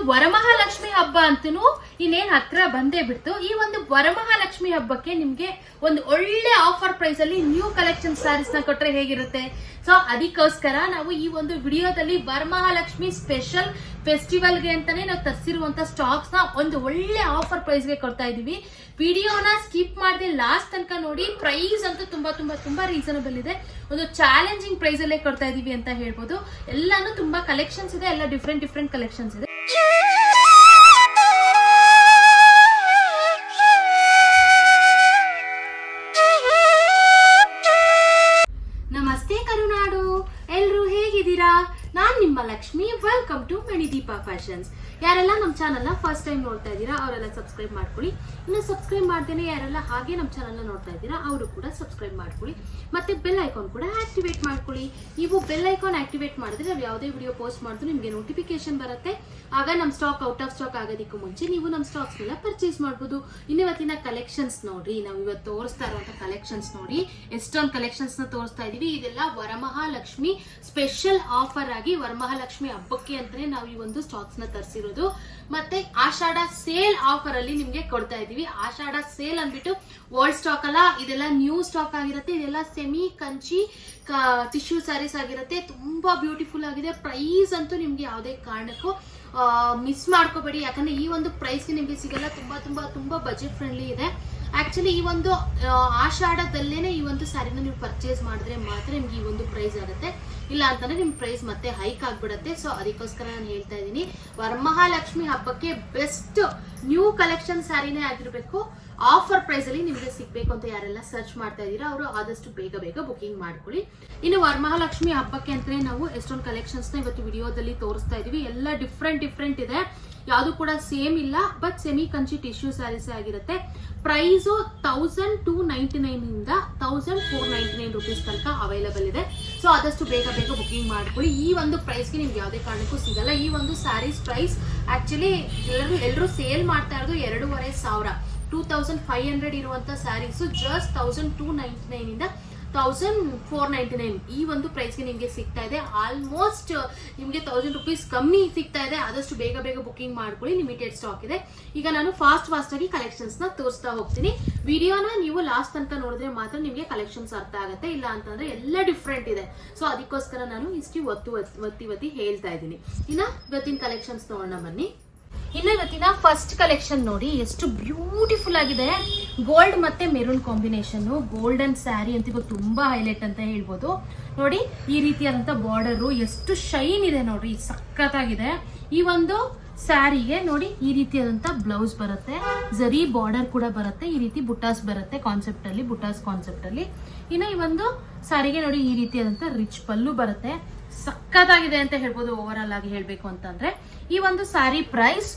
ವರಮಹಾಲಕ್ಷ್ಮಿ ಹಬ್ಬ ಅಂತೂ ಇನ್ನೇನ್ ಹತ್ರ ಬಂದೇ ಬಿಡ್ತು. ಈ ಒಂದು ವರಮಹಾಲಕ್ಷ್ಮಿ ಹಬ್ಬಕ್ಕೆ ನಿಮ್ಗೆ ಒಂದು ಒಳ್ಳೆ ಆಫರ್ ಪ್ರೈಸ್ ಅಲ್ಲಿ ನ್ಯೂ ಕಲೆಕ್ಷನ್ ಸ್ಯಾರೀಸ್ ನ ಕೊಟ್ರೆ ಹೇಗಿರುತ್ತೆ. ಸೊ ಅದಕ್ಕೋಸ್ಕರ ನಾವು ಈ ಒಂದು ವಿಡಿಯೋದಲ್ಲಿ ವರಮಹಾಲಕ್ಷ್ಮಿ ಸ್ಪೆಷಲ್ ಫೆಸ್ಟಿವಲ್ ಗೆ ಅಂತಾನೆ ನಾವು ತರಿಸಿರುವಂತ ಸ್ಟಾಕ್ಸ್ ನ ಒಂದು ಒಳ್ಳೆ ಆಫರ್ ಪ್ರೈಸ್ ಗೆ ಕೊಡ್ತಾ ಇದೀವಿ. ವಿಡಿಯೋನ ಸ್ಕಿಪ್ ಮಾಡದೆ ಲಾಸ್ಟ್ ತನಕ ನೋಡಿ. ಪ್ರೈಸ್ ಅಂತೂ ತುಂಬಾ ತುಂಬಾ ತುಂಬಾ ರೀಸನಬಲ್ ಇದೆ. ಒಂದು ಚಾಲೆಂಜಿಂಗ್ ಪ್ರೈಸ್ ಅಲ್ಲೇ ಕೊಡ್ತಾ ಇದೀವಿ ಅಂತ ಹೇಳ್ಬೋದು. ಎಲ್ಲಾನು ತುಂಬಾ ಕಲೆಕ್ಷನ್ಸ್ ಇದೆ, ಎಲ್ಲ ಡಿಫ್ರೆಂಟ್ ಕಲೆಕ್ಷನ್ಸ್ ಇದೆ. ನಮಸ್ತೆ ಕರುನಾಡು, ಎಲ್ರು ಹೇಗಿದ್ದೀರಾ? ನಾನ್ ನಿಮ್ಮ Lakshmi. Welcome to Manideepa fashions. ಯಾರೆಲ್ಲ ನಮ್ಮ ಚಾನಲ್ ನ ಫಸ್ಟ್ ಟೈಮ್ ನೋಡ್ತಾ ಇದ್ದೀರಾ ಅವರೆಲ್ಲ ಸಬ್ಸ್ಕ್ರೈಬ್ ಮಾಡ್ಕೊಳ್ಳಿ. ಇನ್ನು ಸಬ್ಸ್ಕ್ರೈಬ್ ಮಾಡ್ದೇನೆ ಯಾರೆಲ್ಲ ಹಾಗೆ ನಮ್ಮ ಚಾನಲ್ ನ ನೋಡ್ತಾ ಇದ್ದೀರಾ ಅವರು ಕೂಡ ಸಬ್ಸ್ಕ್ರೈಬ್ ಮಾಡ್ಕೊಳ್ಳಿ. ಮತ್ತೆ ಬೆಲ್ ಐಕಾನ್ ಕೂಡ ಆಕ್ಟಿವೇಟ್ ಮಾಡ್ಕೊಳ್ಳಿ. ನೀವು ಬೆಲ್ ಐಕಾನ್ ಆಕ್ಟಿವೇಟ್ ಮಾಡಿದ್ರೆ ನಾವು ಯಾವುದೇ ವಿಡಿಯೋ ಪೋಸ್ಟ್ ಮಾಡಿದ್ರು ನಿಮಗೆ ನೋಟಿಫಿಕೇಶನ್ ಬರುತ್ತೆ. ಆಗ ನಮ್ಮ ಸ್ಟಾಕ್ ಔಟ್ ಆಫ್ ಸ್ಟಾಕ್ ಆಗೋದಕ್ಕೂ ಮುಂಚೆ ನೀವು ನಮ್ಮ ಸ್ಟಾಕ್ಸ್ ಎಲ್ಲ ಪರ್ಚೇಸ್ ಮಾಡ್ಬೋದು. ಇವತ್ತಿನ ಕಲೆಕ್ಷನ್ಸ್ ನೋಡಿ, ನಾವು ಇವತ್ತು ತೋರಿಸ್ತಾ ಇರುವಂತ ಕಲೆಕ್ಷನ್ಸ್ ನೋಡಿ, ಎಷ್ಟೊಂದು ಕಲೆಕ್ಷನ್ಸ್ ನ ತೋರಿಸ್ತಾ ಇದೀವಿ. ಇದೆಲ್ಲ ವರಮಹಾಲಕ್ಷ್ಮಿ ಸ್ಪೆಷಲ್ ಆಫರ್ ಆಗಿ ವರಮಹಾಲಕ್ಷ್ಮಿ ಹಬ್ಬಕ್ಕೆ ಅಂತಾನೆ ನಾವು ಈ ಒಂದು ಸ್ಟಾಕ್ಸ್ ನ ತರಿಸಿರೋದು. ಮತ್ತೆ ಆಷಾಢ ಸೇಲ್ ಆಫರ್ ಅಲ್ಲಿ ನಿಮ್ಗೆ ಕೊಡ್ತಾ ಇದೀವಿ. ಆಷಾಢ ಸೇಲ್ ಅಂದ್ಬಿಟ್ಟು ಓಲ್ಡ್ ಸ್ಟಾಕ್ ಅಲ್ಲ, ಇದೆಲ್ಲ ನ್ಯೂ ಸ್ಟಾಕ್ ಆಗಿರುತ್ತೆ. ಇದೆಲ್ಲ ಸೆಮಿ ಕಂಚಿ ಟಿಶ್ಯೂ ಸ್ಯಾರೀಸ್ ಆಗಿರುತ್ತೆ. ತುಂಬಾ ಬ್ಯೂಟಿಫುಲ್ ಆಗಿದೆ. ಪ್ರೈಸ್ ಅಂತೂ ನಿಮ್ಗೆ ಯಾವುದೇ ಕಾರಣಕ್ಕೂ ಮಿಸ್ ಮಾಡ್ಕೋಬೇಡಿ, ಯಾಕಂದ್ರೆ ಈ ಒಂದು ಪ್ರೈಸ್ಗೆ ನಿಮ್ಗೆ ಸಿಗಲ್ಲ. ತುಂಬಾ ತುಂಬಾ ತುಂಬಾ ಬಜೆಟ್ ಫ್ರೆಂಡ್ಲಿ ಇದೆ. ಆಕ್ಚುಲಿ ಈ ಒಂದು ಆಷಾಢದಲ್ಲೇನೆ ಈ ಒಂದು ಸ್ಯಾರಿನ ನೀವು ಪರ್ಚೇಸ್ ಮಾಡಿದ್ರೆ ಮಾತ್ರ ನಿಮ್ಗೆ ಈ ಒಂದು ಪ್ರೈಸ್ ಆಗುತ್ತೆ. ಇಲ್ಲ ಅಂತಂದ್ರೆ ನಿಮ್ ಪ್ರೈಸ್ ಮತ್ತೆ ಹೈಕ್ ಆಗ್ಬಿಡುತ್ತೆ. ಸೊ ಅದಕ್ಕೋಸ್ಕರ ನಾನು ಹೇಳ್ತಾ ಇದ್ದೀನಿ, ವರಮಹಾಲಕ್ಷ್ಮಿ ಹಬ್ಬಕ್ಕೆ ಬೆಸ್ಟ್ ನ್ಯೂ ಕಲೆಕ್ಷನ್ ಸ್ಯಾರಿನೇ ಆಗಿರ್ಬೇಕು. ಆಫರ್ ಪ್ರೈಸ್ ಅಲ್ಲಿ ನಿಮ್ಗೆ ಸಿಗ್ಬೇಕು ಅಂತ ಯಾರೆಲ್ಲ ಸರ್ಚ್ ಮಾಡ್ತಾ ಇದೀರಾ ಅವರು ಆದಷ್ಟು ಬೇಗ ಬುಕಿಂಗ್ ಮಾಡ್ಕೊಳ್ಳಿ. ಇನ್ನು ವರಮಹಾಲಕ್ಷ್ಮಿ ಹಬ್ಬಕ್ಕೆ ಅಂತಾನೆ ನಾವು ಎಷ್ಟೊಂದು ಕಲೆಕ್ಷನ್ಸ್ ನ ಇವತ್ತು ವಿಡಿಯೋದಲ್ಲಿ ತೋರಿಸ್ತಾ ಇದೀವಿ. ಎಲ್ಲ ಡಿಫ್ರೆಂಟ್ ಇದೆ, ಯಾವುದು ಕೂಡ ಸೇಮ್ ಇಲ್ಲ. But semi Kanchi tissue sarees ಆಗಿರುತ್ತೆ. ಪ್ರೈಸ್ 1299 ಇಂದ 1499 ರೂಪೀಸ್ ತನಕ ಅವೈಲಬಲ್ ಇದೆ. ಸೊ ಆದಷ್ಟು ಬೇಗ ಬುಕಿಂಗ್ ಮಾಡ್ಕೊಳ್ಳಿ. ಈ ಒಂದು ಪ್ರೈಸ್ಗೆ ನಿಮ್ಗೆ ಯಾವುದೇ ಕಾರಣಕ್ಕೂ ಸಿಗಲ್ಲ. ಈ ಒಂದು ಸ್ಯಾರೀಸ್ ಪ್ರೈಸ್ ಆಕ್ಚುಲಿ ಎಲ್ಲರೂ ಸೇಲ್ ಮಾಡ್ತಾ ಇರೋದು 2500, 2500 ಇರುವಂತ ಸ್ಯಾರೀಸ್ ಜಸ್ಟ್ 1299 ಇಂದ 1499 ಈ ಒಂದು ಪ್ರೈಸ್ಗೆ ನಿಮ್ಗೆ ಸಿಗ್ತಾ ಇದೆ. ಆಲ್ಮೋಸ್ಟ್ ನಿಮ್ಗೆ 1000 ರೂಪೀಸ್ ಕಮ್ಮಿ ಸಿಗ್ತಾ ಇದೆ. ಆದಷ್ಟು ಬೇಗ ಬುಕಿಂಗ್ ಮಾಡ್ಕೊಳ್ಳಿ, ಲಿಮಿಟೆಡ್ ಸ್ಟಾಕ್ ಇದೆ. ಈಗ ನಾನು ಫಾಸ್ಟ್ ಆಗಿ ಕಲೆಕ್ಷನ್ಸ್ ನ ತೋರಿಸ್ತಾ ಹೋಗ್ತೀನಿ. ವಿಡಿಯೋನ ನೀವು ಲಾಸ್ಟ್ ತನಕ ನೋಡಿದ್ರೆ ಮಾತ್ರ ನಿಮ್ಗೆ ಕಲೆಕ್ಷನ್ಸ್ ಅರ್ಥ ಆಗುತ್ತೆ. ಇಲ್ಲ ಅಂತಂದ್ರೆ ಎಲ್ಲ ಡಿಫ್ರೆಂಟ್ ಇದೆ. ಸೊ ಅದಕ್ಕೋಸ್ಕರ ನಾನು ಇಷ್ಟು ಒತ್ತಿ ಹೇಳ್ತಾ ಇದ್ದೀನಿ. ಇನ್ನ ಇವತ್ತಿನ ಕಲೆಕ್ಷನ್ಸ್ ನೋಡೋಣ ಬನ್ನಿ. ಇನ್ನು ಇವತ್ತಿನ ಫಸ್ಟ್ ಕಲೆಕ್ಷನ್ ನೋಡಿ, ಎಷ್ಟು ಬ್ಯೂಟಿಫುಲ್ ಆಗಿದೆ. ಗೋಲ್ಡ್ ಮತ್ತೆ ಮೆರೂನ್ ಕಾಂಬಿನೇಷನ್, ಗೋಲ್ಡನ್ ಸ್ಯಾರಿ ಅಂತ ಇವಾಗ ತುಂಬಾ ಹೈಲೈಟ್ ಅಂತ ಹೇಳ್ಬೋದು. ನೋಡಿ ಈ ರೀತಿಯಾದಂತ ಬಾರ್ಡರ್ ಎಷ್ಟು ಶೈನ್ ಇದೆ ನೋಡಿ, ಸಖತ್ತಾಗಿದೆ. ಈ ಒಂದು ಸ್ಯಾರಿಗೆ ನೋಡಿ ಈ ರೀತಿಯಾದಂತ ಬ್ಲೌಸ್ ಬರುತ್ತೆ, ಜರಿ ಬಾರ್ಡರ್ ಕೂಡ ಬರುತ್ತೆ, ಈ ರೀತಿ ಬುಟಾಸ್ ಬರುತ್ತೆ ಬುಟಾಸ್ ಕಾನ್ಸೆಪ್ಟ್ ಅಲ್ಲಿ. ಇನ್ನು ಈ ಒಂದು ಸ್ಯಾರಿಗೆ ನೋಡಿ ಈ ರೀತಿಯಾದಂತ ರಿಚ್ ಪಲ್ಲು ಬರುತ್ತೆ. ಸಖತ್ತಾಗಿದೆ ಅಂತ ಹೇಳ್ಬೋದು. ಓವರ್ ಆಲ್ ಆಗಿ ಹೇಳ್ಬೇಕು ಅಂತಂದ್ರೆ ಈ ಒಂದು saree price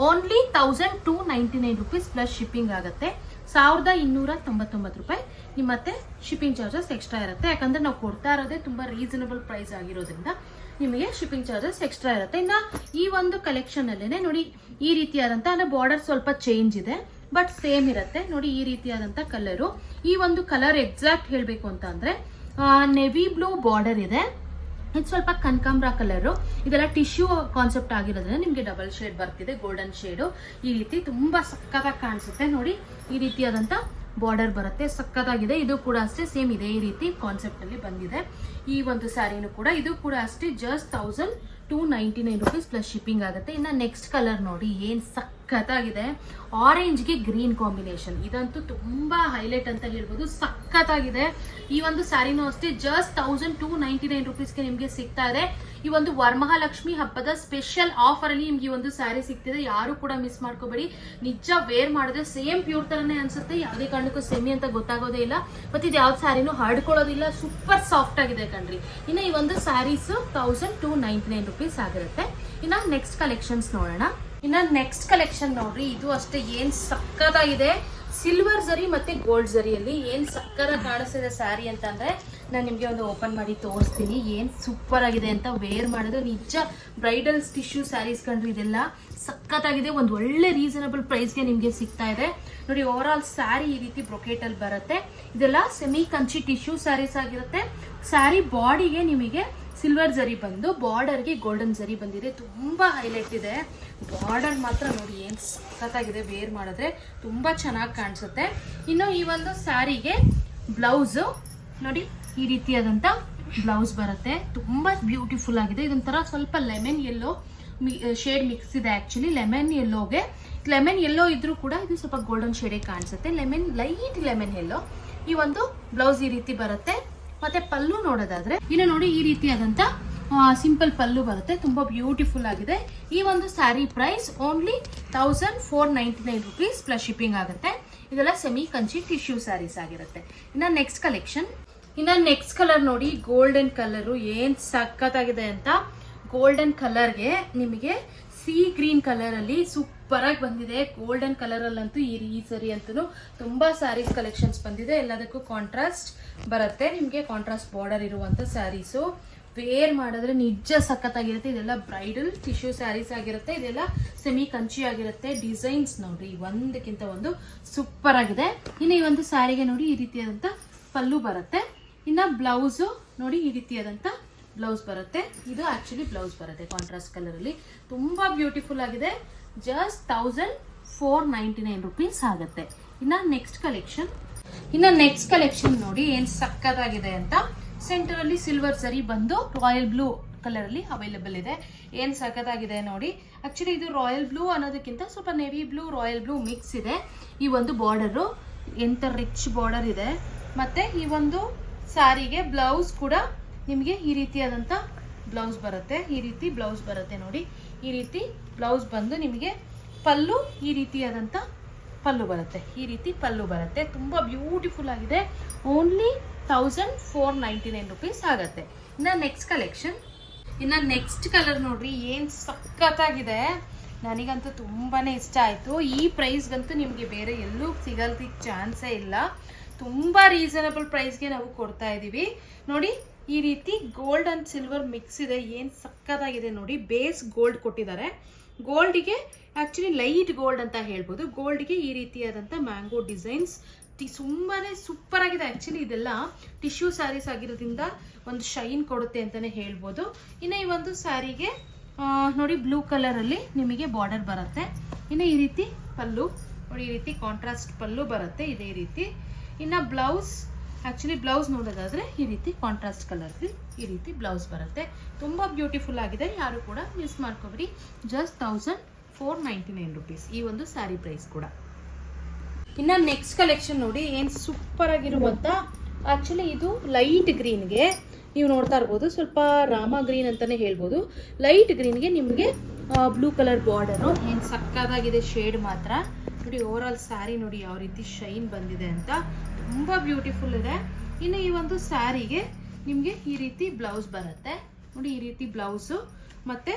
only 1299 rupees plus shipping ಆಗುತ್ತೆ. 1299 ರೂಪಾಯಿ. ನಿಮ್ಮ ಮತ್ತೆ ಶಿಪ್ಪಿಂಗ್ ಚಾರ್ಜಸ್ ಎಕ್ಸ್ಟ್ರಾ ಇರುತ್ತೆ. ಯಾಕಂದ್ರೆ ನಾವು ಕೊಡ್ತಾ ಇರೋದೇ ತುಂಬಾ ರೀಸನಬಲ್ ಪ್ರೈಸ್ ಆಗಿರೋದ್ರಿಂದ ನಿಮಗೆ ಶಿಪ್ಪಿಂಗ್ ಚಾರ್ಜಸ್ ಎಕ್ಸ್ಟ್ರಾ ಇರುತ್ತೆ. ಇನ್ನ ಈ ಒಂದು ಕಲೆಕ್ಷನ್ ಅಲ್ಲೇನೆ ನೋಡಿ ಈ ರೀತಿಯಾದಂತ ಅಂದ್ರೆ ಬಾರ್ಡರ್ ಸ್ವಲ್ಪ ಚೇಂಜ್ ಇದೆ, ಬಟ್ ಸೇಮ್ ಇರುತ್ತೆ. ನೋಡಿ ಈ ರೀತಿಯಾದಂತ ಕಲರು. ಈ ಒಂದು ಕಲರ್ ಎಕ್ಸಾಕ್ಟ್ ಹೇಳ್ಬೇಕು ಅಂತ ಅಂದ್ರೆ ನೆವಿ ಬ್ಲೂ ಬಾರ್ಡರ್ ಇದೆ. ಇದು ಸ್ವಲ್ಪ ಕನಕಾಂಬ್ರ ಕಲರ್. ಇದೆಲ್ಲ ಟಿಶ್ಯೂ ಕಾನ್ಸೆಪ್ಟ್ ಆಗಿರೋದ್ರಿಂದ ನಿಮ್ಗೆ ಡಬಲ್ ಶೇಡ್ ಬರ್ತಿದೆ, ಗೋಲ್ಡನ್ ಶೇಡ್. ಈ ರೀತಿ ತುಂಬಾ ಸಕ್ಕತ್ತಾಗಿ ಕಾಣಿಸುತ್ತೆ. ನೋಡಿ ಈ ರೀತಿಯಾದಂತ ಬಾರ್ಡರ್ ಬರುತ್ತೆ, ಸಕ್ಕತ್ತಾಗಿದೆ. ಇದು ಕೂಡ ಅಷ್ಟೇ ಸೇಮ್ ಇದೆ, ಈ ರೀತಿ ಕಾನ್ಸೆಪ್ಟ್ ಅಲ್ಲಿ ಬಂದಿದೆ. ಈ ಒಂದು ಸ್ಯಾರಿನೂ ಕೂಡ ಇದು ಕೂಡ ಅಷ್ಟೇ ಜಸ್ಟ್ 1299 ರೂಪೀಸ್ ಪ್ಲಸ್ ಶಿಪ್ಪಿಂಗ್ ಆಗುತ್ತೆ. ಇನ್ನ ನೆಕ್ಸ್ಟ್ ಕಲರ್ ನೋಡಿ ಏನ್ ಸಖತ್ತಾಗಿದೆ. ಆರೆಂಜ್ಗೆ ಗ್ರೀನ್ ಕಾಂಬಿನೇಷನ್, ಇದಂತೂ ತುಂಬಾ ಹೈಲೈಟ್ ಅಂತ ಹೇಳ್ಬೋದು. ಸಖತ್ತಾಗಿದೆ. ಈ ಒಂದು ಸ್ಯಾರಿನೂ ಅಷ್ಟೇ ಜಸ್ಟ್ 1299 ರೂಪೀಸ್ಗೆ ನಿಮ್ಗೆ ಸಿಗ್ತಾ ಇದೆ. ಈ ಒಂದು ವರಮಹಾಲಕ್ಷ್ಮಿ ಹಬ್ಬದ ಸ್ಪೆಷಲ್ ಆಫರ್ ಅಲ್ಲಿ ನಿಮ್ಗೆ ಈ ಒಂದು ಸ್ಯಾರಿ ಸಿಗ್ತಿದೆ. ಯಾರು ಕೂಡ ಮಿಸ್ ಮಾಡ್ಕೋಬೇಡಿ. ನಿಜ ವೇರ್ ಮಾಡಿದ್ರೆ ಸೇಮ್ ಪ್ಯೂರ್ ತರನೇ ಅನ್ಸುತ್ತೆ, ಯಾವುದೇ ಕಾರಣಕ್ಕೂ ಸೆಮಿ ಅಂತ ಗೊತ್ತಾಗೋದೇ ಇಲ್ಲ. ಮತ್ತೆ ಇದು ಯಾವ್ದು ಸ್ಯಾರಿನೂ ಹರಡ್ಕೊಳ್ಳೋದಿಲ್ಲ, ಸೂಪರ್ ಸಾಫ್ಟ್ ಆಗಿದೆ ಕಣ್ರಿ. ಇನ್ನು ಈ ಒಂದು ಸ್ಯಾರೀಸ್ 1299 ರೂಪೀಸ್ ಆಗಿರುತ್ತೆ. ಇನ್ನ ನೆಕ್ಸ್ಟ್ ಕಲೆಕ್ಷನ್ಸ್ ನೋಡೋಣ. ಇನ್ನ ನೆಕ್ಸ್ಟ್ ಕಲೆಕ್ಷನ್ ನೋಡ್ರಿ, ಇದು ಅಷ್ಟೇ ಏನ್ ಸಕ್ಕತ್ತಾಗಿದೆ. ಸಿಲ್ವರ್ ಜರಿ ಮತ್ತೆ ಗೋಲ್ಡ್ ಜರಿಯಲ್ಲಿ ಏನ್ ಸಕ್ಕತ್ತಾಗಿ ಕಾಣಿಸ್ತಿದೆ ಸ್ಯಾರಿ ಅಂತಂದ್ರೆ ನಾನು ನಿಮ್ಗೆ ಒಂದು ಓಪನ್ ಮಾಡಿ ತೋರಿಸ್ತೀನಿ. ಏನ್ ಸೂಪರ್ ಆಗಿದೆ ಅಂತ. ವೇರ್ ಮಾಡಿದ್ರೆ ನಿಜ ಬ್ರೈಡಲ್ ಟಿಶ್ಯೂ ಸ್ಯಾರೀಸ್ ಕಂಡ್ರಿ, ಇದೆಲ್ಲ ಸಕ್ಕತ್ತಾಗಿದೆ. ಒಂದು ಒಳ್ಳೆ ರೀಸನಬಲ್ ಪ್ರೈಸ್ಗೆ ನಿಮ್ಗೆ ಸಿಗ್ತಾ ಇದೆ ನೋಡಿ. ಓವರ್ ಆಲ್ ಸ್ಯಾರಿ ಈ ರೀತಿ ಬ್ರೊಕೇಟ್ ಅಲ್ಲಿ ಬರುತ್ತೆ. ಇದೆಲ್ಲ ಸೆಮಿ ಕಂಚಿ ಟಿಶ್ಯೂ ಸ್ಯಾರೀಸ್ ಆಗಿರುತ್ತೆ. ಸ್ಯಾರಿ ಬಾಡಿಗೆ ನಿಮಗೆ ಸಿಲ್ವರ್ ಜರಿ ಬಂದು ಬಾರ್ಡರ್ಗೆ ಗೋಲ್ಡನ್ ಜರಿ ಬಂದಿದೆ. ತುಂಬ ಹೈಲೈಟ್ ಇದೆ. ಬಾರ್ಡರ್ ಮಾತ್ರ ನೋಡಿ ಏನು ಸಖತ್ತಾಗಿದೆ. ವೇರ್ ಮಾಡಿದ್ರೆ ತುಂಬ ಚೆನ್ನಾಗಿ ಕಾಣಿಸುತ್ತೆ. ಇನ್ನು ಈ ಒಂದು ಸ್ಯಾರಿಗೆ ಬ್ಲೌಸು ನೋಡಿ ಈ ರೀತಿಯಾದಂಥ ಬ್ಲೌಸ್ ಬರುತ್ತೆ. ತುಂಬ ಬ್ಯೂಟಿಫುಲ್ ಆಗಿದೆ. ಇದೊಂಥರ ಸ್ವಲ್ಪ ಲೆಮನ್ ಯೆಲ್ಲೋ ಶೇಡ್ ಮಿಕ್ಸ್ ಇದೆ. ಆ್ಯಕ್ಚುಲಿ ಲೆಮನ್ ಯೆಲ್ಲೋ ಇದ್ರೂ ಕೂಡ ಇದು ಸ್ವಲ್ಪ ಗೋಲ್ಡನ್ ಶೇಡೇ ಕಾಣಿಸುತ್ತೆ. Light lemon yellow. ಈ ಒಂದು ಬ್ಲೌಸ್ ಈ ರೀತಿ ಬರುತ್ತೆ. ಮತ್ತೆ ಪಲ್ಲು ನೋಡೋದಾದ್ರೆ ಇನ್ನು ನೋಡಿ ಈ ರೀತಿಯಾದಂಥ ಸಿಂಪಲ್ ಪಲ್ಲು ಬರುತ್ತೆ. ತುಂಬ ಬ್ಯೂಟಿಫುಲ್ ಆಗಿದೆ. ಈ ಒಂದು saree price only 1499 rupees plus shipping ಆಗುತ್ತೆ. ಇದೆಲ್ಲ ಸೆಮಿ ಕಂಚಿ ಟಿಶ್ಯೂ ಸ್ಯಾರೀಸ್ ಆಗಿರುತ್ತೆ. ಇನ್ನು ನೆಕ್ಸ್ಟ್ ಕಲೆಕ್ಷನ್. ಇನ್ನು ನೆಕ್ಸ್ಟ್ ಕಲರ್ ನೋಡಿ, ಗೋಲ್ಡನ್ ಕಲರು ಏನು ಸಖತ್ತಾಗಿದೆ ಅಂತ. ಗೋಲ್ಡನ್ ಕಲರ್ಗೆ ನಿಮಗೆ ಸಿ ಗ್ರೀನ್ ಕಲರ್ ಅಲ್ಲಿ ಸೂಪರ್ ಆಗಿ ಬಂದಿದೆ. ಗೋಲ್ಡನ್ ಕಲರ್ ಅಲ್ಲಂತೂ ಈ ಸರಿ ಅಂತೂ ತುಂಬಾ ಸ್ಯಾರೀಸ್ ಕಲೆಕ್ಷನ್ಸ್ ಬಂದಿದೆ. ಎಲ್ಲದಕ್ಕೂ ಕಾಂಟ್ರಾಸ್ಟ್ ಬರುತ್ತೆ. ನಿಮಗೆ ಕಾಂಟ್ರಾಸ್ಟ್ ಬಾರ್ಡರ್ ಇರುವಂತ ಸ್ಯಾರೀಸು ವೇರ್ ಮಾಡಿದ್ರೆ ನಿಜ ಸಖತ್ತಾಗಿರುತ್ತೆ. ಇದೆಲ್ಲ ಬ್ರೈಡಲ್ ಟಿಶ್ಯೂ ಸ್ಯಾರೀಸ್ ಆಗಿರುತ್ತೆ. ಇದೆಲ್ಲ ಸೆಮಿ ಕಂಚಿ ಆಗಿರುತ್ತೆ. ಡಿಸೈನ್ಸ್ ನೋಡ್ರಿ ಒಂದಕ್ಕಿಂತ ಒಂದು ಸೂಪರ್ ಆಗಿದೆ. ಇನ್ನು ಈ ಒಂದು ಸ್ಯಾರಿಗೆ ನೋಡಿ ಈ ರೀತಿಯಾದಂಥ ಪಲ್ಲು ಬರುತ್ತೆ. ಇನ್ನು ಬ್ಲೌಸು ನೋಡಿ ಈ ರೀತಿಯಾದಂಥ ಬ್ಲೌಸ್ ಬರುತ್ತೆ. ಇದು ಆಕ್ಚುಲಿ ಬ್ಲೌಸ್ ಬರುತ್ತೆ ಕಾಂಟ್ರಾಸ್ಟ್ ಕಲರ್ ಅಲ್ಲಿ. ತುಂಬಾ ಬ್ಯೂಟಿಫುಲ್ ಆಗಿದೆ. ಜಸ್ಟ್ 1499 ರುಪೀಸ್ ಆಗುತ್ತೆ. ಇನ್ನು ನೆಕ್ಸ್ಟ್ ಕಲೆಕ್ಷನ್ ನೋಡಿ ಏನು ಸಕ್ಕತ್ತಾಗಿದೆ ಅಂತ. ಸೆಂಟರ್ ಅಲ್ಲಿ ಸಿಲ್ವರ್ ಸರಿ ಬಂದು ರಾಯಲ್ ಬ್ಲೂ ಕಲರ್ ಅಲ್ಲಿ ಅವೈಲೇಬಲ್ ಇದೆ. ಏನ್ ಸಖತ್ತಾಗಿದೆ ನೋಡಿ. ಆಕ್ಚುಲಿ ಇದು ರಾಯಲ್ ಬ್ಲೂ ಅನ್ನೋದಕ್ಕಿಂತ ಸ್ವಲ್ಪ navy blue royal blue mix ಇದೆ. ಈ ಒಂದು ಬಾರ್ಡರು ಎಂತ ರಿಚ್ ಬಾರ್ಡರ್ ಇದೆ. ಮತ್ತೆ ಈ ಒಂದು ಸ್ಯಾರಿಗೆ ಬ್ಲೌಸ್ ಕೂಡ ನಿಮಗೆ ಈ ರೀತಿಯಾದಂಥ ಬ್ಲೌಸ್ ಬರುತ್ತೆ. ಈ ರೀತಿ ಬ್ಲೌಸ್ ಬರುತ್ತೆ ನೋಡಿ. ಈ ರೀತಿ ಬ್ಲೌಸ್ ಬಂದು ನಿಮಗೆ ಪಲ್ಲು ಈ ರೀತಿಯಾದಂಥ ಪಲ್ಲು ಬರುತ್ತೆ. ಈ ರೀತಿ ಪಲ್ಲು ಬರುತ್ತೆ. ತುಂಬ ಬ್ಯೂಟಿಫುಲ್ ಆಗಿದೆ. ಓನ್ಲಿ 1499 ರುಪೀಸ್ ಆಗುತ್ತೆ. ಇನ್ನು ನೆಕ್ಸ್ಟ್ ಕಲರ್ ನೋಡ್ರಿ ಏನು ಸಖತ್ತಾಗಿದೆ. ನನಗಂತೂ ತುಂಬಾ ಇಷ್ಟ ಆಯಿತು. ಈ ಪ್ರೈಸ್ಗಂತೂ ನಿಮಗೆ ಬೇರೆ ಎಲ್ಲೂ ಸಿಗೋದಕ್ಕೆ ಚಾನ್ಸೇ ಇಲ್ಲ. ತುಂಬ ರೀಸನಬಲ್ ಪ್ರೈಸ್ಗೆ ನಾವು ಕೊಡ್ತಾ ಇದ್ದೀವಿ ನೋಡಿ. ಈ ರೀತಿ ಗೋಲ್ಡ್ ಅಂಡ್ ಸಿಲ್ವರ್ ಮಿಕ್ಸ್ ಇದೆ. ಏನು ಸಕ್ಕತ್ತಾಗಿದೆ ನೋಡಿ. ಬೇಸ್ ಗೋಲ್ಡ್ ಕೊಟ್ಟಿದ್ದಾರೆ. ಗೋಲ್ಡಿಗೆ ಆ್ಯಕ್ಚುಲಿ ಲೈಟ್ ಗೋಲ್ಡ್ ಅಂತ ಹೇಳ್ಬೋದು. ಗೋಲ್ಡ್ಗೆ ಈ ರೀತಿಯಾದಂಥ ಮ್ಯಾಂಗೋ ಡಿಸೈನ್ಸ್ ತುಂಬಾ ಸೂಪರ್ ಆಗಿದೆ. ಆ್ಯಕ್ಚುಲಿ ಇದೆಲ್ಲ ಟಿಶ್ಯೂ ಸ್ಯಾರೀಸ್ ಆಗಿರೋದ್ರಿಂದ ಒಂದು ಶೈನ್ ಕೊಡುತ್ತೆ ಅಂತಲೇ ಹೇಳ್ಬೋದು. ಇನ್ನು ಈ ಒಂದು ಸ್ಯಾರಿಗೆ ನೋಡಿ ಬ್ಲೂ ಕಲರಲ್ಲಿ ನಿಮಗೆ ಬಾರ್ಡರ್ ಬರುತ್ತೆ. ಇನ್ನು ಈ ರೀತಿ ಪಲ್ಲು ನೋಡಿ, ಈ ರೀತಿ ಕಾಂಟ್ರಾಸ್ಟ್ ಪಲ್ಲು ಬರುತ್ತೆ ಇದೇ ರೀತಿ. ಇನ್ನು ಬ್ಲೌಸ್ ಆ್ಯಕ್ಚುಲಿ ಬ್ಲೌಸ್ ನೋಡೋದಾದರೆ ಈ ರೀತಿ ಕಾಂಟ್ರಾಸ್ಟ್ ಕಲರ್ಲಿ ಈ ರೀತಿ ಬ್ಲೌಸ್ ಬರುತ್ತೆ. ತುಂಬ ಬ್ಯೂಟಿಫುಲ್ ಆಗಿದೆ. ಯಾರು ಕೂಡ ಮಿಸ್ ಮಾಡ್ಕೊಬೇಡಿ. ಜಸ್ಟ್ 1499 ರುಪೀಸ್ ಈ ಒಂದು ಸ್ಯಾರಿ ಪ್ರೈಸ್ ಕೂಡ. ಇನ್ನು ನೆಕ್ಸ್ಟ್ ಕಲೆಕ್ಷನ್ ನೋಡಿ ಏನು ಸೂಪರ್ ಆಗಿರುವಂಥ. ಆ್ಯಕ್ಚುಲಿ ಇದು ಲೈಟ್ ಗ್ರೀನ್ಗೆ ನೀವು ನೋಡ್ತಾ ಇರ್ಬೋದು. ಸ್ವಲ್ಪ ರಾಮ ಗ್ರೀನ್ ಅಂತಲೇ ಹೇಳ್ಬೋದು. ಲೈಟ್ ಗ್ರೀನ್ಗೆ ನಿಮಗೆ ಬ್ಲೂ ಕಲರ್ ಬಾರ್ಡರು ಏನು ಸಕ್ಕತ್ತಾಗಿದೆ ಶೇಡ್ ಮಾತ್ರ ನೋಡಿ. ಓವರ್ ಆಲ್ ಸ್ಯಾರಿ ನೋಡಿ ಯಾವ ರೀತಿ ಶೈನ್ ಬಂದಿದೆ ಅಂತ. ತುಂಬ ಬ್ಯೂಟಿಫುಲ್ ಇದೆ. ಇನ್ನು ಈ ಒಂದು ಸ್ಯಾರಿಗೆ ನಿಮಗೆ ಈ ರೀತಿ ಬ್ಲೌಸ್ ಬರುತ್ತೆ ನೋಡಿ. ಈ ರೀತಿ ಬ್ಲೌಸು ಮತ್ತು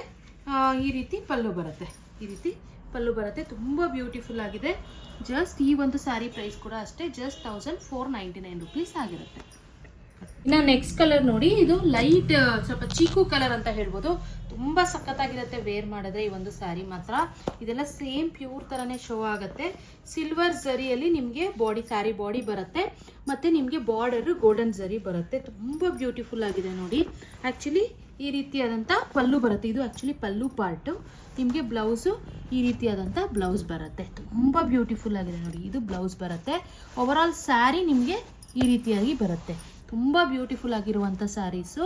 ಈ ರೀತಿ ಪಲ್ಲು ಬರುತ್ತೆ. ಈ ರೀತಿ ಪಲ್ಲು ಬರುತ್ತೆ. ತುಂಬ ಬ್ಯೂಟಿಫುಲ್ ಆಗಿದೆ. ಜಸ್ಟ್ ಈ ಒಂದು ಸ್ಯಾರಿ ಪ್ರೈಸ್ ಕೂಡ ಅಷ್ಟೇ. ಜಸ್ಟ್ 1499 ರುಪೀಸ್ ಆಗಿರುತ್ತೆ. ಇನ್ನು ನೆಕ್ಸ್ಟ್ ಕಲರ್ ನೋಡಿ, ಇದು ಲೈಟ್ ಸ್ವಲ್ಪ ಚೀಕು ಕಲರ್ ಅಂತ ಹೇಳ್ಬೋದು. ತುಂಬ ಸಖತ್ತಾಗಿರುತ್ತೆ ವೇರ್ ಮಾಡಿದ್ರೆ ಈ ಒಂದು ಸ್ಯಾರಿ ಮಾತ್ರ. ಇದೆಲ್ಲ ಸೇಮ್ ಪ್ಯೂರ್ ಥರನೇ ಶೋ ಆಗುತ್ತೆ. ಸಿಲ್ವರ್ ಝರಿಯಲ್ಲಿ ನಿಮಗೆ ಸ್ಯಾರಿ ಬಾಡಿ ಬರುತ್ತೆ. ಮತ್ತು ನಿಮಗೆ ಬಾರ್ಡರು ಗೋಲ್ಡನ್ ಝರಿ ಬರುತ್ತೆ. ತುಂಬ ಬ್ಯೂಟಿಫುಲ್ ಆಗಿದೆ ನೋಡಿ. ಆ್ಯಕ್ಚುಲಿ ಈ ರೀತಿಯಾದಂಥ ಪಲ್ಲು ಬರುತ್ತೆ. ಇದು ಆ್ಯಕ್ಚುಲಿ ಪಲ್ಲು ಪಾರ್ಟು. ನಿಮಗೆ ಬ್ಲೌಸು ಈ ರೀತಿಯಾದಂಥ ಬ್ಲೌಸ್ ಬರುತ್ತೆ. ತುಂಬ ಬ್ಯೂಟಿಫುಲ್ ಆಗಿದೆ ನೋಡಿ. ಇದು ಬ್ಲೌಸ್ ಬರುತ್ತೆ. ಓವರ್ ಆಲ್ ಸ್ಯಾರಿ ನಿಮಗೆ ಈ ರೀತಿಯಾಗಿ ಬರುತ್ತೆ. ತುಂಬ ಬ್ಯೂಟಿಫುಲ್ ಆಗಿರುವಂಥ ಸ್ಯಾರೀಸು.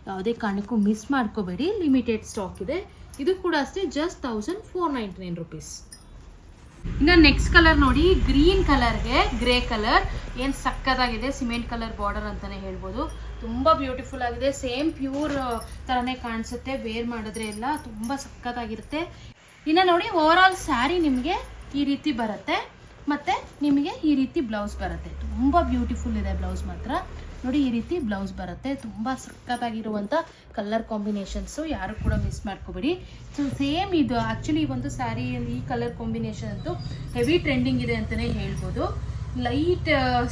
ಯಾವುದೇ ಕಾರಣಕ್ಕೂ ಮಿಸ್ ಮಾಡ್ಕೋಬೇಡಿ. ಲಿಮಿಟೆಡ್ ಸ್ಟಾಕ್ ಇದೆ. ಇದು ಕೂಡ ಅಷ್ಟೇ. Just 1499 rupees. ಇನ್ನು ನೆಕ್ಸ್ಟ್ ಕಲರ್ ನೋಡಿ, ಗ್ರೀನ್ ಕಲರ್ಗೆ ಗ್ರೇ ಕಲರ್ ಏನು ಸಕ್ಕತ್ತಾಗಿದೆ. ಸಿಮೆಂಟ್ ಕಲರ್ ಬಾರ್ಡರ್ ಅಂತಲೇ ಹೇಳ್ಬೋದು. ತುಂಬ ಬ್ಯೂಟಿಫುಲ್ ಆಗಿದೆ. ಸೇಮ್ ಪ್ಯೂರ್ ಥರನೇ ಕಾಣಿಸುತ್ತೆ. ವೇರ್ ಮಾಡಿದ್ರೆ ಎಲ್ಲ ತುಂಬ ಸಕ್ಕತ್ತಾಗಿರುತ್ತೆ. ಇನ್ನು ನೋಡಿ ಓವರ್ ಆಲ್ ಸ್ಯಾರಿ ನಿಮಗೆ ಈ ರೀತಿ ಬರುತ್ತೆ. ಮತ್ತು ನಿಮಗೆ ಈ ರೀತಿ ಬ್ಲೌಸ್ ಬರುತ್ತೆ. ತುಂಬ ಬ್ಯೂಟಿಫುಲ್ ಇದೆ ಬ್ಲೌಸ್ ಮಾತ್ರ ನೋಡಿ. ಈ ರೀತಿ ಬ್ಲೌಸ್ ಬರುತ್ತೆ. ತುಂಬ ಸಕ್ಕತ್ತಾಗಿರುವಂಥ ಕಲರ್ ಕಾಂಬಿನೇಷನ್ಸು. ಯಾರು ಕೂಡ ಮಿಸ್ ಮಾಡ್ಕೋಬೇಡಿ. ಸೊ ಸೇಮ್ ಇದು ಆ್ಯಕ್ಚುಲಿ ಒಂದು ಸ್ಯಾರಿಯಲ್ಲಿ ಈ ಕಲರ್ ಕಾಂಬಿನೇಷನ್ ಅಂತೂ ಹೆವಿ ಟ್ರೆಂಡಿಂಗ್ ಇದೆ ಅಂತಲೇ ಹೇಳ್ಬೋದು.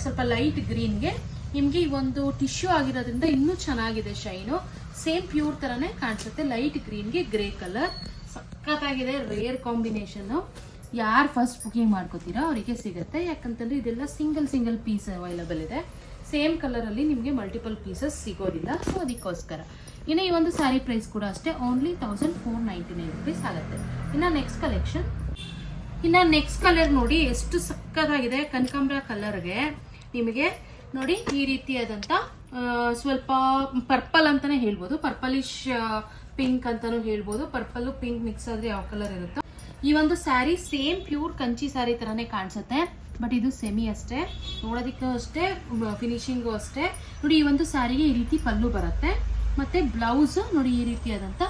ಸ್ವಲ್ಪ ಲೈಟ್ ಗ್ರೀನ್ಗೆ ನಿಮಗೆ ಈ ಒಂದು ಟಿಶ್ಯೂ ಆಗಿರೋದ್ರಿಂದ ಇನ್ನೂ ಚೆನ್ನಾಗಿದೆ ಶೈನು. ಸೇಮ್ ಪ್ಯೂರ್ ಥರನೇ ಕಾಣಿಸುತ್ತೆ. ಲೈಟ್ ಗ್ರೀನ್ಗೆ ಗ್ರೇ ಕಲರ್ ಸಕ್ಕತ್ತಾಗಿದೆ. Rare combination. ಯಾರು ಫಸ್ಟ್ ಬುಕಿಂಗ್ ಮಾಡ್ಕೋತೀರಾ ಅವರಿಗೆ ಸಿಗುತ್ತೆ. ಯಾಕಂತಂದರೆ ಇದೆಲ್ಲ ಸಿಂಗಲ್ ಪೀಸ್ ಅವೈಲಬಲ್ ಇದೆ. ಸೇಮ್ ಕಲರಲ್ಲಿ ನಿಮಗೆ ಮಲ್ಟಿಪಲ್ ಪೀಸಸ್ ಸಿಗೋದಿಲ್ಲ. ಸೊ ಅದಕ್ಕೋಸ್ಕರ ಇನ್ನು ಈ ಒಂದು ಸ್ಯಾರಿ ಪ್ರೈಸ್ ಕೂಡ ಅಷ್ಟೇ ಓನ್ಲಿ 1499 ರುಪೀಸ್ ಆಗುತ್ತೆ. ಇನ್ನು ನೆಕ್ಸ್ಟ್ ಕಲರ್ ನೋಡಿ ಎಷ್ಟು ಸಕ್ಕತ್ತಾಗಿದೆ. ಕನಕಾಂಬರ ಕಲರ್ಗೆ ನಿಮಗೆ ನೋಡಿ ಈ ರೀತಿಯಾದಂಥ ಸ್ವಲ್ಪ ಪರ್ಪಲ್ ಅಂತಾನೆ ಹೇಳ್ಬೋದು, ಪರ್ಪಲಿಶ್ ಪಿಂಕ್ ಅಂತಾನು ಹೇಳ್ಬೋದು. ಪರ್ಪಲ್ ಪಿಂಕ್ ಮಿಕ್ಸ್ ಆದ್ರೆ ಯಾವ ಕಲರ್ ಇರುತ್ತೋ ಈ ಒಂದು ಸ್ಯಾರಿ ಸೇಮ್ ಪ್ಯೂರ್ ಕಂಚಿ ಸ್ಯಾರಿ ತರಾನೇ ಕಾಣಿಸುತ್ತೆ. ಬಟ್ ಇದು ಸೆಮಿ ಅಷ್ಟೇ, ನೋಡೋದಕ್ಕೂ ಅಷ್ಟೇ, ಫಿನಿಶಿಂಗು ಅಷ್ಟೇ. ನೋಡಿ ಈ ಒಂದು ಸ್ಯಾರಿಗೆ ಈ ರೀತಿ ಪಲ್ಲು ಬರುತ್ತೆ, ಮತ್ತೆ ಬ್ಲೌಸ್ ನೋಡಿ ಈ ರೀತಿಯಾದಂಥ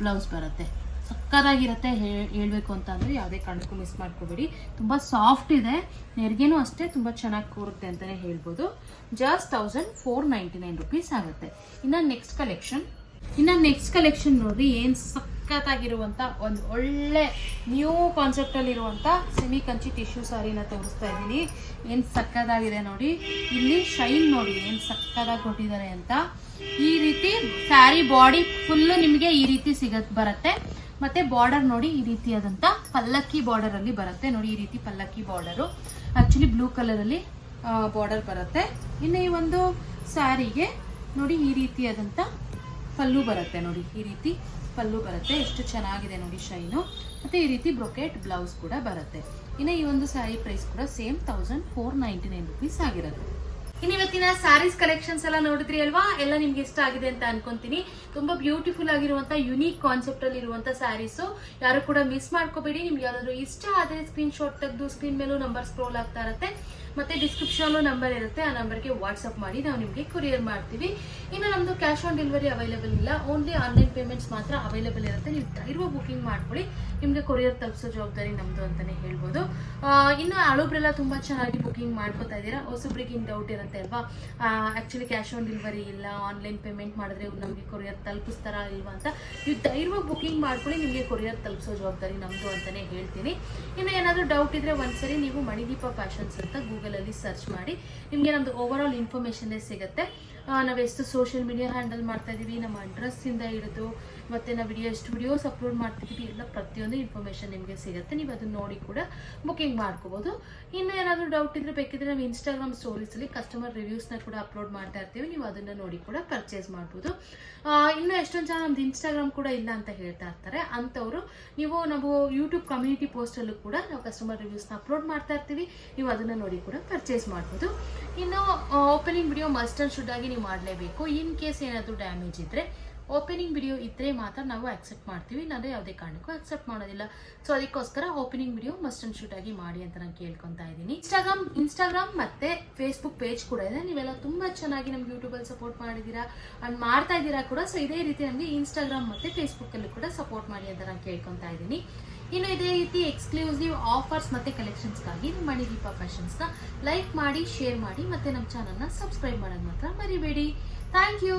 ಬ್ಲೌಸ್ ಬರುತ್ತೆ. ಸಕ್ಕತ್ತಾಗಿರುತ್ತೆ ಹೇಳ್ಬೇಕು ಅಂತ ಅಂದ್ರೆ ಯಾವುದೇ ಕಾರಣಕ್ಕೂ ಮಿಸ್ ಮಾಡ್ಕೋಬೇಡಿ. ತುಂಬ ಸಾಫ್ಟ್ ಇದೆ, ನೆರಿಗೆನೂ ಅಷ್ಟೇ ತುಂಬ ಚೆನ್ನಾಗಿ ಕೂರುತ್ತೆ ಅಂತಲೇ ಹೇಳ್ಬೋದು. ಜಸ್ಟ್ 1499 ರುಪೀಸ್ ಆಗುತ್ತೆ. ಇನ್ನು ನೆಕ್ಸ್ಟ್ ಕಲೆಕ್ಷನ್ ನೋಡಿ ಏನು ಸಖತ್ತಾಗಿರುವಂಥ ಒಂದು ಒಳ್ಳೆ ನ್ಯೂ ಕಾನ್ಸೆಪ್ಟಲ್ಲಿರುವಂಥ ಸೆಮಿ ಕಂಚಿ ಟಿಶ್ಯೂ ಸ್ಯಾರಿನ ತೋರಿಸ್ತಾ ಇದ್ದೀನಿ. ಏನು ಸಕ್ಕತ್ತಾಗಿದೆ ನೋಡಿ, ಇಲ್ಲಿ ಶೈನ್ ನೋಡಿ ಏನು ಸಕ್ಕತ್ತಾಗಿ ಕೊಟ್ಟಿದ್ದಾರೆ ಅಂತ. ಈ ರೀತಿ ಸ್ಯಾರಿ ಬಾಡಿ ಫುಲ್ಲು ನಿಮಗೆ ಈ ರೀತಿ ಬರುತ್ತೆ. ಮತ್ತೆ ಬಾರ್ಡರ್ ನೋಡಿ ಈ ರೀತಿಯಾದಂಥ ಪಲ್ಲಕ್ಕಿ ಬಾರ್ಡರ್ ಅಲ್ಲಿ ಬರುತ್ತೆ. ನೋಡಿ ಈ ರೀತಿ ಪಲ್ಲಕ್ಕಿ ಬಾರ್ಡರು ಆಕ್ಚುಲಿ ಬ್ಲೂ ಕಲರ್ ಅಲ್ಲಿ ಬಾರ್ಡರ್ ಬರುತ್ತೆ. ಇನ್ನು ಈ ಒಂದು ಸ್ಯಾರಿಗೆ ನೋಡಿ ಈ ರೀತಿಯಾದಂಥ ಪಲ್ಲು ಬರುತ್ತೆ. ನೋಡಿ ಈ ರೀತಿ ಪಲ್ಲು ಬರುತ್ತೆ, ಎಷ್ಟು ಚೆನ್ನಾಗಿದೆ ನೋಡಿ ಶೈನು. ಮತ್ತೆ ಈ ರೀತಿ ಬ್ರೊಕೆಟ್ ಬ್ಲೌಸ್ ಕೂಡ ಬರುತ್ತೆ. ಇನ್ನು ಈ ಒಂದು ಸ್ಯಾರಿ ಪ್ರೈಸ್ ಕೂಡ ಸೇಮ್ 1499 ರುಪೀಸ್ ಆಗಿರುತ್ತೆ. ಇನ್ನು ಇವತ್ತಿನ ಸ್ಯಾರೀಸ್ ಕಲೆಕ್ಷನ್ಸ್ ಎಲ್ಲ ನೋಡಿದ್ರಿ ಅಲ್ವಾ, ಎಲ್ಲ ನಿಮ್ಗೆ ಇಷ್ಟ ಆಗಿದೆ ಅಂತ ಅನ್ಕೊಂತೀನಿ. ತುಂಬಾ ಬ್ಯೂಟಿಫುಲ್ ಆಗಿರುವಂತ ಯುನೀಕ್ ಕಾನ್ಸೆಪ್ಟ್ ಅಲ್ಲಿ ಇರುವಂತ ಸ್ಯಾರೀಸು, ಯಾರು ಕೂಡ ಮಿಸ್ ಮಾಡ್ಕೋಬೇಡಿ. ನಿಮ್ಗೆ ಯಾವ್ದಾದ್ರು ಇಷ್ಟ ಆದ್ರೆ ಸ್ಕ್ರೀನ್ ಶಾಟ್ ತೆಗೆದು ಸ್ಕ್ರೀನ್ ಮೇಲೂ ನಂಬರ್ ಸ್ಕ್ರೋಲ್ ಆಗ್ತಾ ಇರುತ್ತೆ, ಮತ್ತೆ ಡಿಸ್ಕ್ರಿಪ್ಷನ್ ನಂಬರ್ ಇರುತ್ತೆ, ಆ ನಂಬರ್ಗೆ ವಾಟ್ಸ್ಆಪ್ ಮಾಡಿ ನಾವು ನಿಮಗೆ ಕೊರಿಯರ್ ಮಾಡ್ತೀವಿ. ಇನ್ನು ನಮ್ದು ಕ್ಯಾಶ್ ಆನ್ ಡೆಲಿವರಿ ಅವೈಲೇಬಲ್ ಇಲ್ಲ, ಓನ್ಲಿ ಆನ್ಲೈನ್ ಪೇಮೆಂಟ್ಸ್ ಮಾತ್ರ ಅವೈಲೇಬಲ್ ಇರುತ್ತೆ. ನೀವು ಧೈರ್ಯ ಬುಕಿಂಗ್ ಮಾಡ್ಕೊಳ್ಳಿ, ನಿಮ್ಗೆ ಕೊರಿಯರ್ ತಲುಪಿಸೋ ಜವಾಬ್ದಾರಿ ನಮ್ದು ಅಂತಾನೆ ಹೇಳ್ಬೋದು. ಇನ್ನು ಹಳಬ್ರೆಲ್ಲ ತುಂಬಾ ಚೆನ್ನಾಗಿ ಬುಕಿಂಗ್ ಮಾಡ್ಕೋತಾ ಇದ್ದೀರಾ. ಹೊಸಬ್ರಿಗೆ ಇನ್ ಡೌಟ್ ಇರುತ್ತೆ ಅಲ್ವಾ, ಆಕ್ಚುಲಿ ಕ್ಯಾಶ್ ಆನ್ ಡೆಲಿವರಿ ಇಲ್ಲ, ಆನ್ಲೈನ್ ಪೇಮೆಂಟ್ ಮಾಡಿದ್ರೆ ನಮಗೆ ಕೊರಿಯರ್ ತಲುಪಿಸ್ತಾರಾ ಇಲ್ವಾ ಅಂತ. ನೀವು ಧೈರ್ಯವಾಗಿ ಬುಕಿಂಗ್ ಮಾಡ್ಕೊಳ್ಳಿ, ನಿಮಗೆ ಕೊರಿಯರ್ ತಲುಪಿಸೋ ಜವಾಬ್ದಾರಿ ನಮ್ದು ಅಂತಾನೆ ಹೇಳ್ತೀನಿ. ಇನ್ನು ಏನಾದರೂ ಡೌಟ್ ಇದ್ರೆ ಒಂದ್ಸರಿ ನೀವು ಮಣಿದೀಪ ಫ್ಯಾಷನ್ಸ್ ಅಂತ ಗೂಗಲ್ ಅಲ್ಲಿ ಸರ್ಚ್ ಮಾಡಿ, ನಿಮಗೆ ನಮ್ದು ಓವರ್ ಆಲ್ ಇನ್ಫಾರ್ಮೇಶನ್ ಸಿಗುತ್ತೆ. ನಾವೆಷ್ಟು ಸೋಷಿಯಲ್ ಮೀಡಿಯಾ ಹ್ಯಾಂಡಲ್ ಮಾಡ್ತಾ ಇದೀವಿ, ನಮ್ಮ ಅಡ್ರೆಸ್ ಇಂದ ಹಿಡಿದು ಮತ್ತೆ ನಾವು ಎಷ್ಟು ವಿಡಿಯೋಸ್ ಅಪ್ಲೋಡ್ ಮಾಡ್ತಿದ್ದೀವಿ ಎಲ್ಲ ಪ್ರತಿಯೊಂದು ಇನ್ಫಾರ್ಮೇಶನ್ ನಿಮಗೆ ಸಿಗುತ್ತೆ. ನೀವು ಅದನ್ನ ನೋಡಿ ಕೂಡ ಬುಕಿಂಗ್ ಮಾಡ್ಕೋಬಹುದು. ಇನ್ನು ಏನಾದರೂ ಡೌಟ್ ಇದ್ರೆ ಬೇಕಿದ್ರೆ ನಾವು ಇನ್ಸ್ಟಾಗ್ರಾಮ್ ಸ್ಟೋರೀಸ್ ಅಲ್ಲಿ ಕಸ್ಟಮರ್ ರಿವ್ಯೂಸ್ನ ಕೂಡ ಅಪ್ಲೋಡ್ ಮಾಡ್ತಾ ಇರ್ತೀವಿ, ನೀವು ಅದನ್ನ ನೋಡಿ ಕೂಡ ಪರ್ಚೇಸ್ ಮಾಡ್ಬೋದು. ಇನ್ನು ಎಷ್ಟೊಂದು ಜನ ನಮ್ದು ಇನ್ಸ್ಟಾಗ್ರಾಮ್ ಕೂಡ ಇಲ್ಲ ಅಂತ ಹೇಳ್ತಾ ಇರ್ತಾರೆ, ಅಂಥವ್ರು ನಾವು ಯೂಟ್ಯೂಬ್ ಕಮ್ಯುನಿಟಿ ಪೋಸ್ಟ್ ಅಲ್ಲೂ ಕೂಡ ನಾವು ಕಸ್ಟಮರ್ ರಿವ್ಯೂಸ್ನ ಅಪ್ಲೋಡ್ ಮಾಡ್ತಾ ಇರ್ತೀವಿ, ನೀವು ಅದನ್ನ ನೋಡಿ ಕೂಡ ಪರ್ಚೇಸ್ ಮಾಡ್ಬೋದು. ಇನ್ನು opening video must and should ಆಗಿ ನೀವು ಮಾಡಲೇಬೇಕು. ಇನ್ ಕೇಸ್ ಏನಾದರೂ ಡ್ಯಾಮೇಜ್ ಇದ್ರೆ ಓಪನಿಂಗ್ ವಿಡಿಯೋ ಇದ್ರೆ ಮಾತ್ರ ನಾವು ಅಕ್ಸೆಪ್ಟ್ ಮಾಡ್ತೀವಿ, ಇಲ್ಲಾಂದ್ರೆ ಯಾವುದೇ ಕಾರಣಕ್ಕೂ ಅಕ್ಸೆಪ್ಟ್ ಮಾಡೋದಿಲ್ಲ. ಸೊ ಅದಕ್ಕೋಸ್ಕರ opening video must and shoot ಆಗಿ ಮಾಡಿ ಅಂತ ನಾನು ಕೇಳ್ಕೊತಾ ಇದ್ದೀನಿ. ಇನ್ಸ್ಟಾಗ್ರಾಮ್ ಮತ್ತೆ ಫೇಸ್ಬುಕ್ ಪೇಜ್ ಕೂಡ ಇದೆ. ನೀವೆಲ್ಲ ತುಂಬಾ ಚೆನ್ನಾಗಿ ನಮ್ಗೆ ಯೂಟ್ಯೂಬಲ್ಲಿ ಸಪೋರ್ಟ್ ಮಾಡಿದ್ದೀರಾ ಅಂಡ್ ಮಾಡ್ತಾ ಇದ್ದೀರಾ ಕೂಡ. ಸೊ ಇದೇ ರೀತಿ ನಮಗೆ ಇನ್ಸ್ಟಾಗ್ರಾಮ್ ಮತ್ತೆ ಫೇಸ್ಬುಕ್ ಅಲ್ಲೂ ಕೂಡ ಸಪೋರ್ಟ್ ಮಾಡಿ ಅಂತ ನಾನು ಕೇಳ್ಕೊತಾ ಇದ್ದೀನಿ. ಇನ್ನು ಇದೇ ರೀತಿ ಎಕ್ಸ್ಕ್ಲೂಸಿವ್ ಆಫರ್ಸ್ ಮತ್ತೆ ಕಲೆಕ್ಷನ್ಸ್ಗಾಗಿ ನಮ್ಮ ಮಣಿದೀಪ ಫ್ಯಾಷನ್ಸ್ನ ಲೈಕ್ ಮಾಡಿ, ಶೇರ್ ಮಾಡಿ, ಮತ್ತೆ ನಮ್ಮ ಚಾನಲ್ನ ಸಬ್ಸ್ಕ್ರೈಬ್ ಮಾಡೋದು ಮಾತ್ರ ಮರಿಬೇಡಿ. Thank you.